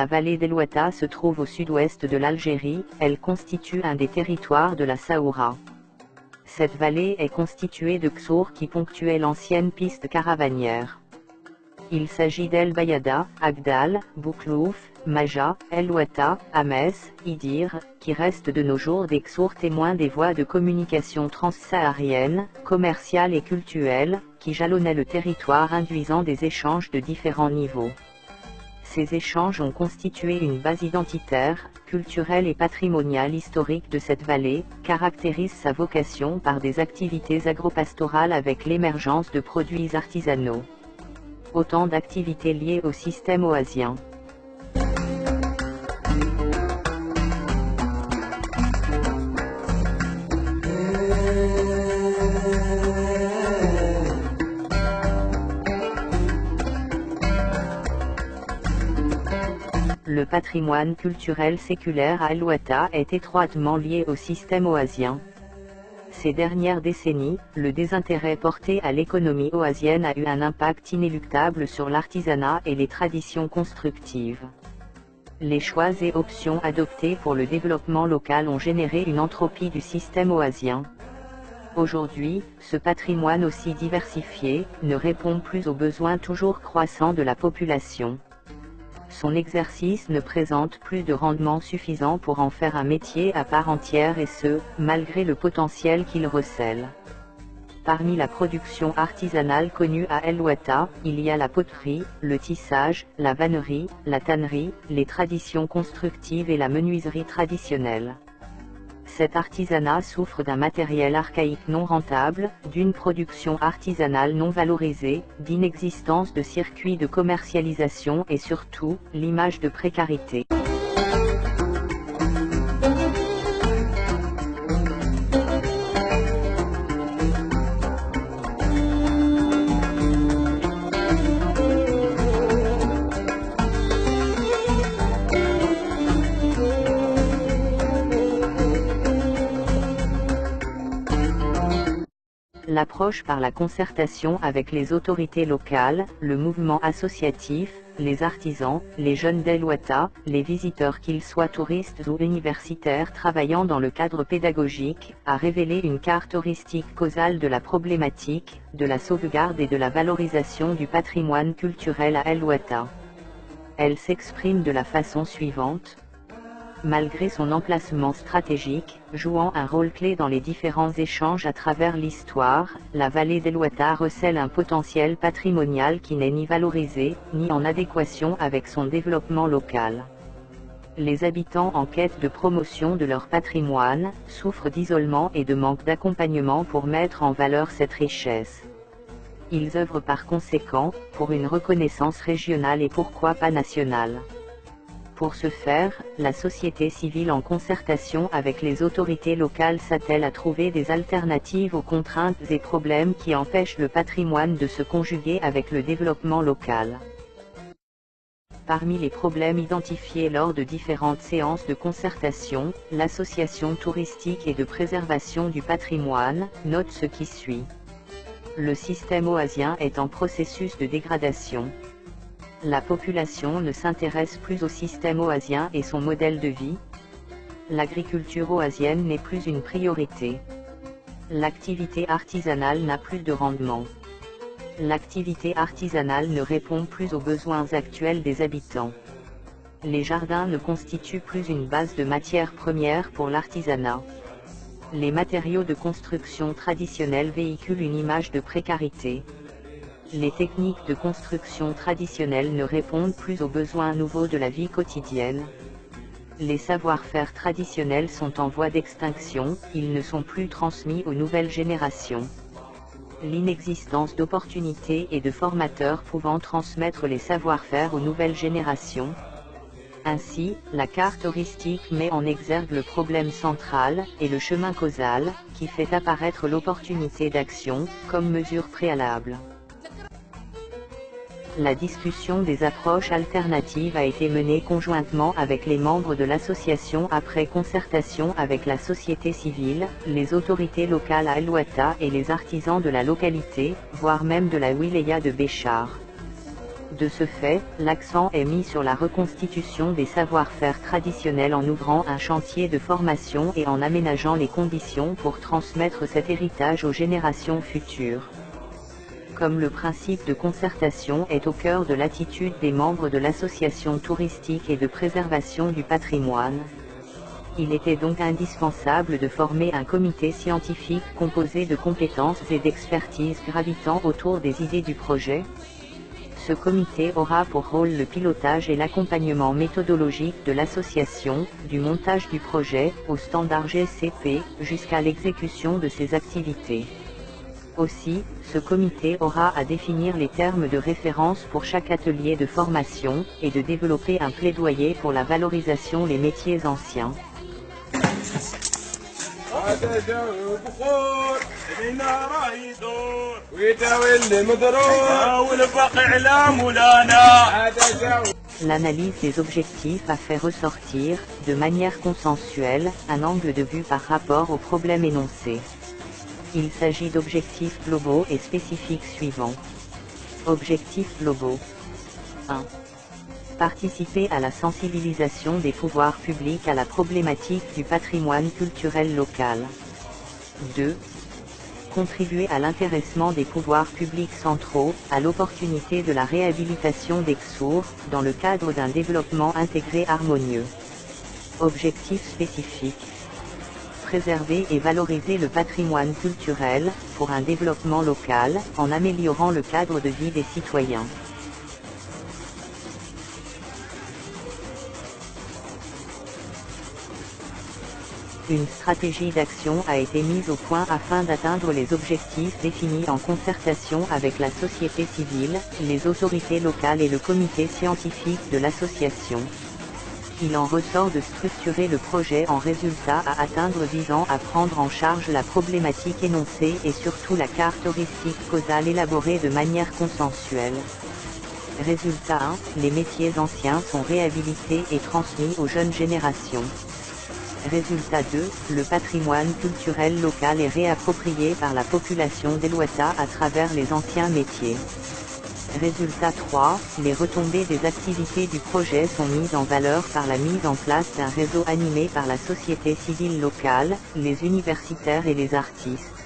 La vallée d'El Ouatta se trouve au sud-ouest de l'Algérie, elle constitue un des territoires de la Saoura. Cette vallée est constituée de Ksour qui ponctuait l'ancienne piste caravanière. Il s'agit d'El Bayada, Agdal, Bouklouf, Maja, El Ouatta, Ames, Idir, qui restent de nos jours des Ksour témoins des voies de communication transsahariennes, commerciales et cultuelles, qui jalonnaient le territoire induisant des échanges de différents niveaux. Ces échanges ont constitué une base identitaire, culturelle et patrimoniale historique de cette vallée, caractérise sa vocation par des activités agropastorales avec l'émergence de produits artisanaux. Autant d'activités liées au système oasien. Le patrimoine culturel séculaire à El Ouatta est étroitement lié au système oasien. Ces dernières décennies, le désintérêt porté à l'économie oasienne a eu un impact inéluctable sur l'artisanat et les traditions constructives. Les choix et options adoptés pour le développement local ont généré une entropie du système oasien. Aujourd'hui, ce patrimoine aussi diversifié, ne répond plus aux besoins toujours croissants de la population. Son exercice ne présente plus de rendement suffisant pour en faire un métier à part entière et ce, malgré le potentiel qu'il recèle. Parmi la production artisanale connue à El Ouatta, il y a la poterie, le tissage, la vannerie, la tannerie, les traditions constructives et la menuiserie traditionnelle. Cet artisanat souffre d'un matériel archaïque non rentable, d'une production artisanale non valorisée, d'inexistence de circuits de commercialisation et surtout, l'image de précarité. L'approche par la concertation avec les autorités locales, le mouvement associatif, les artisans, les jeunes d'El Ouatta, les visiteurs qu'ils soient touristes ou universitaires travaillant dans le cadre pédagogique, a révélé une carte heuristique causale de la problématique, de la sauvegarde et de la valorisation du patrimoine culturel à El Ouatta. Elle s'exprime de la façon suivante. Malgré son emplacement stratégique, jouant un rôle clé dans les différents échanges à travers l'histoire, la vallée d'El Ouatta recèle un potentiel patrimonial qui n'est ni valorisé, ni en adéquation avec son développement local. Les habitants en quête de promotion de leur patrimoine, souffrent d'isolement et de manque d'accompagnement pour mettre en valeur cette richesse. Ils œuvrent par conséquent, pour une reconnaissance régionale et pourquoi pas nationale. Pour ce faire, la société civile en concertation avec les autorités locales s'attelle à trouver des alternatives aux contraintes et problèmes qui empêchent le patrimoine de se conjuguer avec le développement local. Parmi les problèmes identifiés lors de différentes séances de concertation, l'association touristique et de préservation du patrimoine note ce qui suit. Le système oasien est en processus de dégradation. La population ne s'intéresse plus au système oasien et son modèle de vie. L'agriculture oasienne n'est plus une priorité. L'activité artisanale n'a plus de rendement. L'activité artisanale ne répond plus aux besoins actuels des habitants. Les jardins ne constituent plus une base de matières premières pour l'artisanat. Les matériaux de construction traditionnels véhiculent une image de précarité. Les techniques de construction traditionnelles ne répondent plus aux besoins nouveaux de la vie quotidienne. Les savoir-faire traditionnels sont en voie d'extinction, ils ne sont plus transmis aux nouvelles générations. L'inexistence d'opportunités et de formateurs pouvant transmettre les savoir-faire aux nouvelles générations. Ainsi, la carte heuristique met en exergue le problème central, et le chemin causal, qui fait apparaître l'opportunité d'action, comme mesure préalable. La discussion des approches alternatives a été menée conjointement avec les membres de l'association après concertation avec la société civile, les autorités locales à El Ouatta et les artisans de la localité, voire même de la wilaya de Béchar. De ce fait, l'accent est mis sur la reconstitution des savoir-faire traditionnels en ouvrant un chantier de formation et en aménageant les conditions pour transmettre cet héritage aux générations futures. Comme le principe de concertation est au cœur de l'attitude des membres de l'association touristique et de préservation du patrimoine, il était donc indispensable de former un comité scientifique composé de compétences et d'expertise gravitant autour des idées du projet. Ce comité aura pour rôle le pilotage et l'accompagnement méthodologique de l'association, du montage du projet, au standard GCP, jusqu'à l'exécution de ses activités. Aussi, ce comité aura à définir les termes de référence pour chaque atelier de formation, et de développer un plaidoyer pour la valorisation des métiers anciens. L'analyse des objectifs a fait ressortir, de manière consensuelle, un angle de vue par rapport aux problèmes énoncés. Il s'agit d'objectifs globaux et spécifiques suivants. Objectifs globaux. 1. Participer à la sensibilisation des pouvoirs publics à la problématique du patrimoine culturel local. 2. Contribuer à l'intéressement des pouvoirs publics centraux, à l'opportunité de la réhabilitation d'Exour, dans le cadre d'un développement intégré harmonieux. Objectifs spécifiques. Préserver et valoriser le patrimoine culturel, pour un développement local, en améliorant le cadre de vie des citoyens. Une stratégie d'action a été mise au point afin d'atteindre les objectifs définis en concertation avec la société civile, les autorités locales et le comité scientifique de l'association. Il en ressort de structurer le projet en résultats à atteindre visant à prendre en charge la problématique énoncée et surtout la carte heuristique causale élaborée de manière consensuelle. Résultat 1, les métiers anciens sont réhabilités et transmis aux jeunes générations. Résultat 2, le patrimoine culturel local est réapproprié par la population d'Elouata à travers les anciens métiers. Résultat 3, les retombées des activités du projet sont mises en valeur par la mise en place d'un réseau animé par la société civile locale, les universitaires et les artistes.